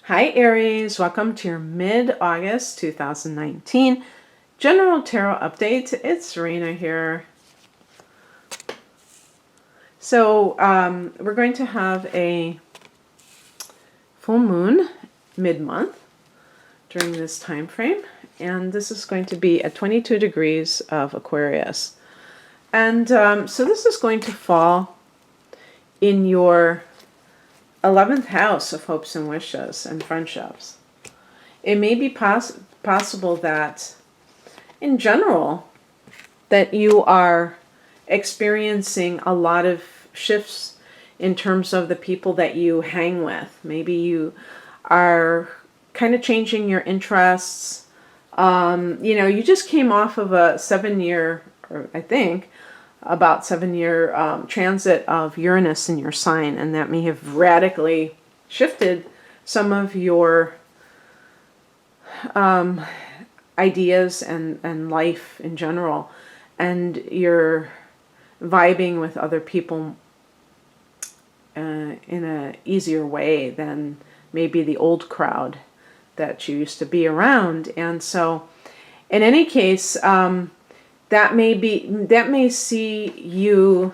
Hi Aries, welcome to your mid-August 2019 General Tarot Update. It's Serena here. So we're going to have a full moon mid-month during this time frame, and this is going to be at 22 degrees of Aquarius. And so this is going to fall in your 11th house of hopes and wishes and friendships. It may be possible that in general that you are experiencing a lot of shifts in terms of the people that you hang with. Maybe you are kind of changing your interests. You just came off of a 7-year, or I think about 7-year transit of Uranus in your sign, and that may have radically shifted some of your ideas and life in general, and you're vibing with other people in an easier way than maybe the old crowd that you used to be around. And so in any case, that may see you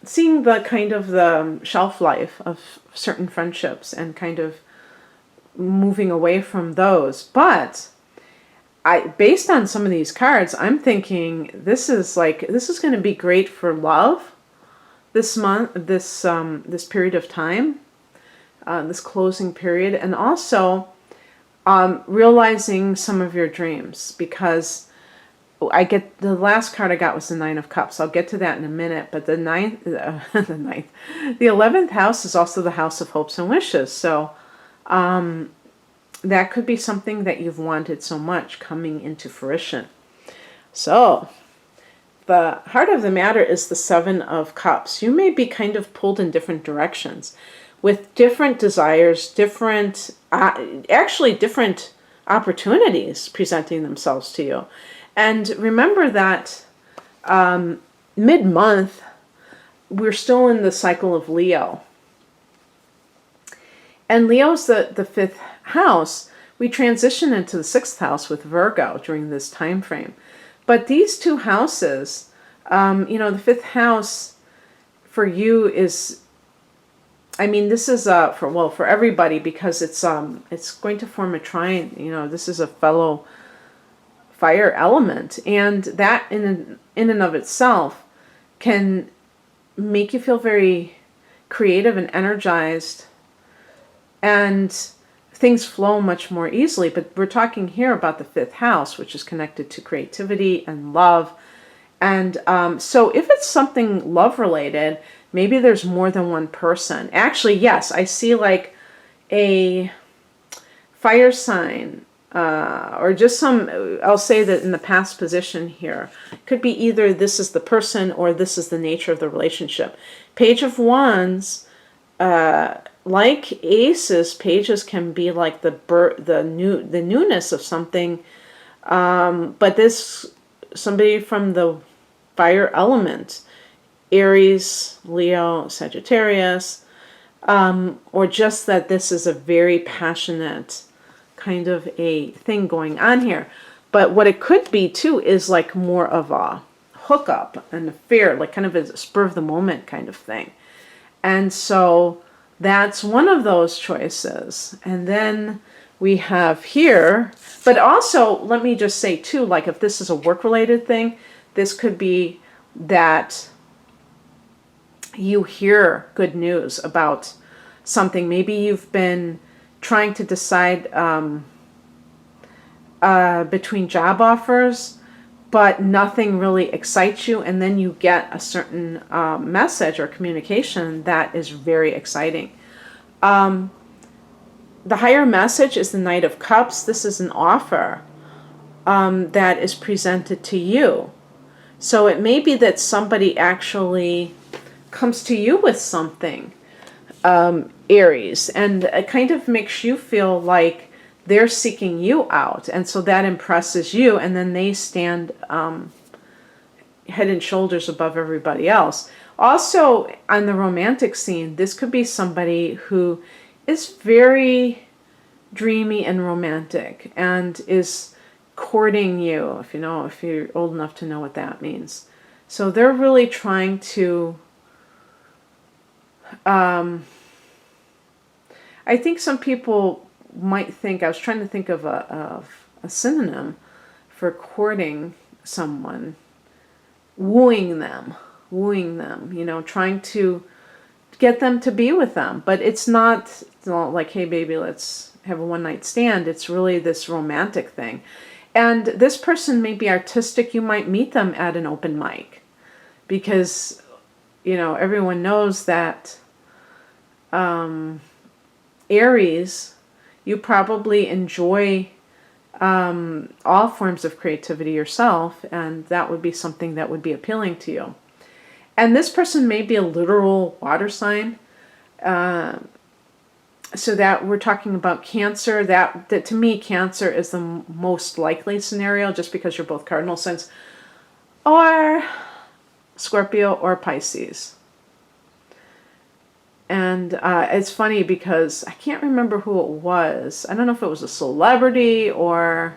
seeing the kind of the shelf life of certain friendships and kind of moving away from those. But based on some of these cards, I'm thinking this is going to be great for love this month, this period of time, this closing period, and also realizing some of your dreams, because the last card I got was the Nine of Cups. I'll get to that in a minute, but the 11th house is also the house of hopes and wishes. So that could be something that you've wanted so much coming into fruition. So the heart of the matter is the Seven of Cups. You may be kind of pulled in different directions with different desires, different opportunities presenting themselves to you. And remember that mid-month, we're still in the cycle of Leo. And Leo's the fifth house. We transition into the sixth house with Virgo during this time frame. But these two houses, the fifth house for you is, this is for everybody, because it's going to form a trine. This is a fellow fire element, and that in and of itself can make you feel very creative and energized, and things flow much more easily. But we're talking here about the fifth house, which is connected to creativity and love. And so if it's something love related, maybe there's more than one person. Actually, yes, I see like a fire sign, or just I'll say that in the past position here, could be either this is the person or this is the nature of the relationship. Page of Wands, like aces, pages can be like the newness of something, but this somebody from the fire element, Aries, Leo, Sagittarius, or just that this is a very passionate kind of a thing going on here. But what it could be too is like more of a hookup, an affair, like kind of a spur of the moment kind of thing. And so that's one of those choices. And then we have here, but also let me just say too, like if this is a work related thing, this could be that you hear good news about something. Maybe you've been trying to decide between job offers, but nothing really excites you, and then you get a certain message or communication that is very exciting. The higher message is the Knight of Cups. This is an offer that is presented to you. So it may be that somebody actually comes to you with something, Aries, and it kind of makes you feel like they're seeking you out, and so that impresses you, and then they stand head and shoulders above everybody else. Also, on the romantic scene, this could be somebody who is very dreamy and romantic, and is courting you, if you're old enough to know what that means. So they're really trying to, I think some people might think, I was trying to think of a synonym for courting someone, wooing them, trying to get them to be with them. But it's not like, hey baby, let's have a one-night stand. It's really this romantic thing. And this person may be artistic. You might meet them at an open mic, because everyone knows that Aries, you probably enjoy all forms of creativity yourself, and that would be something that would be appealing to you. And this person may be a literal water sign, so that we're talking about Cancer. That to me, Cancer is the most likely scenario, just because you're both cardinal signs, or Scorpio or Pisces. And it's funny because I can't remember who it was. I don't know if it was a celebrity or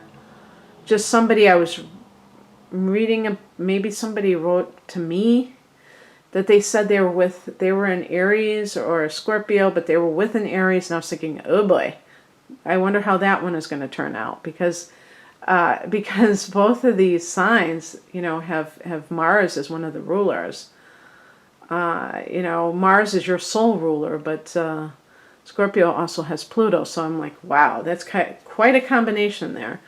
just somebody I was reading. Maybe somebody wrote to me that they said they were an Aries or a Scorpio, but they were with an Aries. And I was thinking, oh boy, I wonder how that one is going to turn out. Because both of these signs, have Mars as one of the rulers. Mars is your soul ruler, but Scorpio also has Pluto. So I'm like, wow, that's quite a combination there.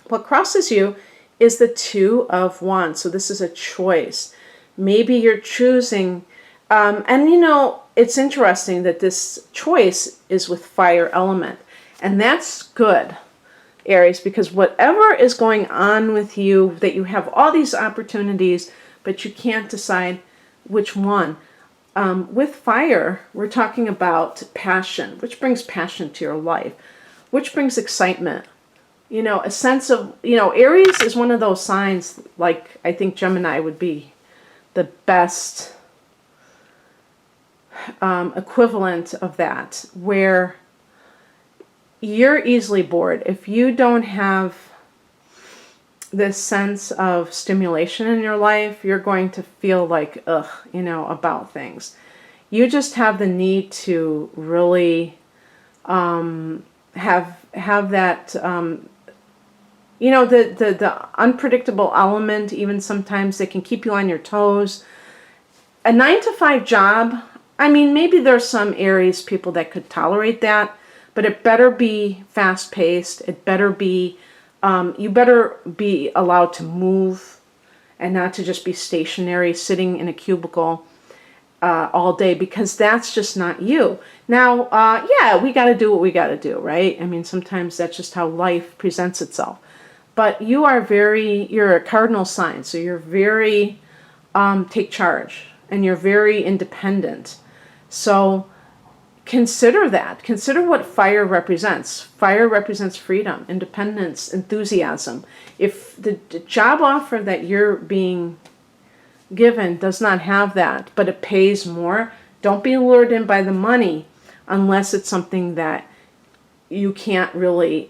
What crosses you is the Two of Wands. So this is a choice. Maybe you're choosing, and it's interesting that this choice is with fire element. And that's good, Aries, because whatever is going on with you, that you have all these opportunities, but you can't decide which one. With fire, we're talking about passion, which brings passion to your life, which brings excitement. A sense of, Aries is one of those signs, like I think Gemini would be the best equivalent of that, where you're easily bored. If you don't have this sense of stimulation in your life, you're going to feel like, ugh, about things. You just have the need to really have that, the unpredictable element. Even sometimes they can keep you on your toes. A 9-to-5 job, maybe there's some Aries people that could tolerate that, but it better be fast-paced. It better be, you better be allowed to move and not to just be stationary, sitting in a cubicle all day, because that's just not you. Now, we got to do what we got to do, right? Sometimes that's just how life presents itself. But you're a cardinal sign, so you're very take charge, and you're very independent. So consider that. Consider what fire represents. Fire represents freedom, independence, enthusiasm. If the job offer that you're being given does not have that, but it pays more, don't be lured in by the money unless it's something that you can't really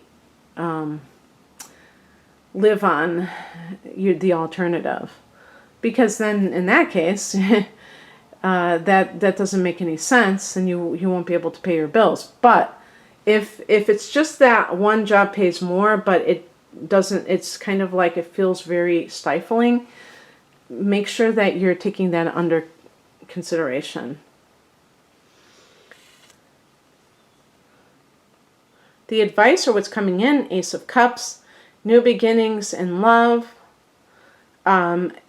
live on, the alternative. Because then in that case, that doesn't make any sense, and you won't be able to pay your bills. But if it's just that one job pays more, but it doesn't, it's kind of like it feels very stifling, make sure that you're taking that under consideration. The advice, or what's coming in, Ace of Cups, new beginnings in love.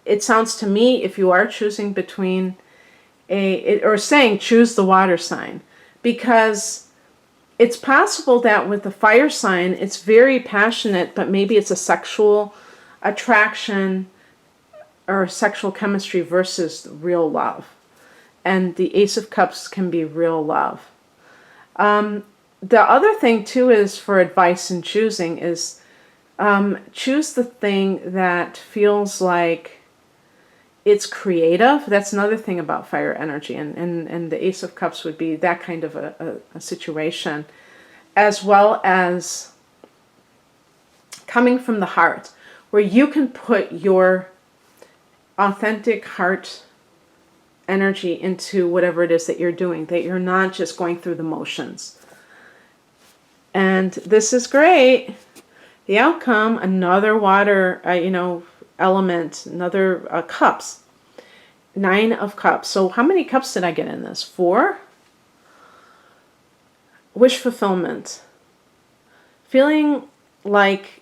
It sounds to me, if you are choosing between or saying choose the water sign, because it's possible that with the fire sign, it's very passionate, but maybe it's a sexual attraction or sexual chemistry versus real love. And the Ace of Cups can be real love. The other thing too is, for advice in choosing, is choose the thing that feels like it's creative. That's another thing about fire energy. And the Ace of Cups would be that kind of a situation, as well as coming from the heart, where you can put your authentic heart energy into whatever it is that you're doing, that you're not just going through the motions. And this is great. The outcome, another water, element, another cups. 9 of Cups. So how many cups did I get in this? 4? Wish fulfillment. Feeling like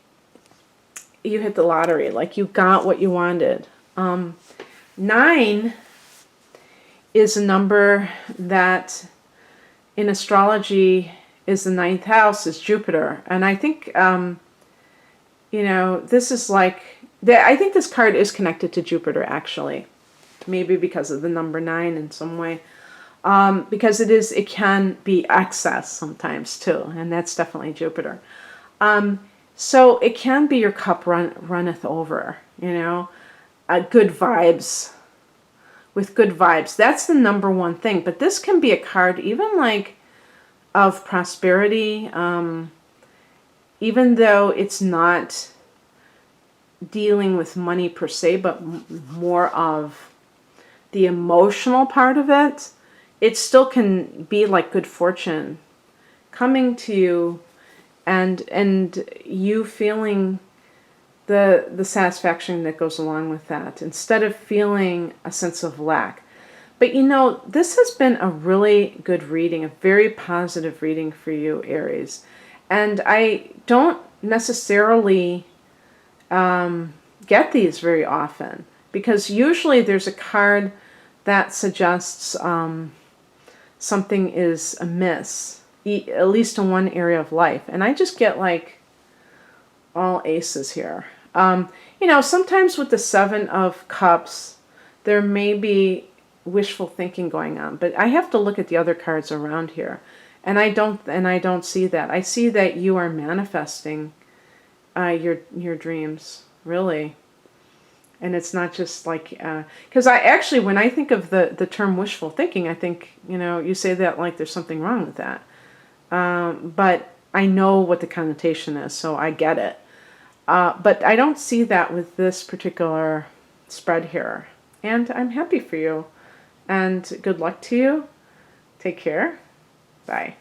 you hit the lottery, like you got what you wanted. 9 is a number that in astrology is the 9th house, is Jupiter. And I think, this is like, I think this card is connected to Jupiter, actually. Maybe because of the number 9 in some way. Because it can be excess sometimes too. And that's definitely Jupiter. So it can be your cup runneth over, good vibes. With good vibes. That's the number one thing. But this can be a card even like of prosperity, even though it's not dealing with money per se, but more of the emotional part of it. It still can be like good fortune coming to you, and you feeling the satisfaction that goes along with that, instead of feeling a sense of lack. But this has been a really good reading, a very positive reading for you, Aries. And I don't necessarily get these very often, because usually there's a card that suggests something is amiss, at least in one area of life. And I just get like all aces here. Sometimes with the 7 of Cups, there may be wishful thinking going on, but I have to look at the other cards around here, and I don't see that. I see that you are manifesting your dreams, really. And it's not just like, because when I think of the term wishful thinking, I think, you say that like there's something wrong with that. But I know what the connotation is, so I get it. But I don't see that with this particular spread here. And I'm happy for you. And good luck to you. Take care. Bye.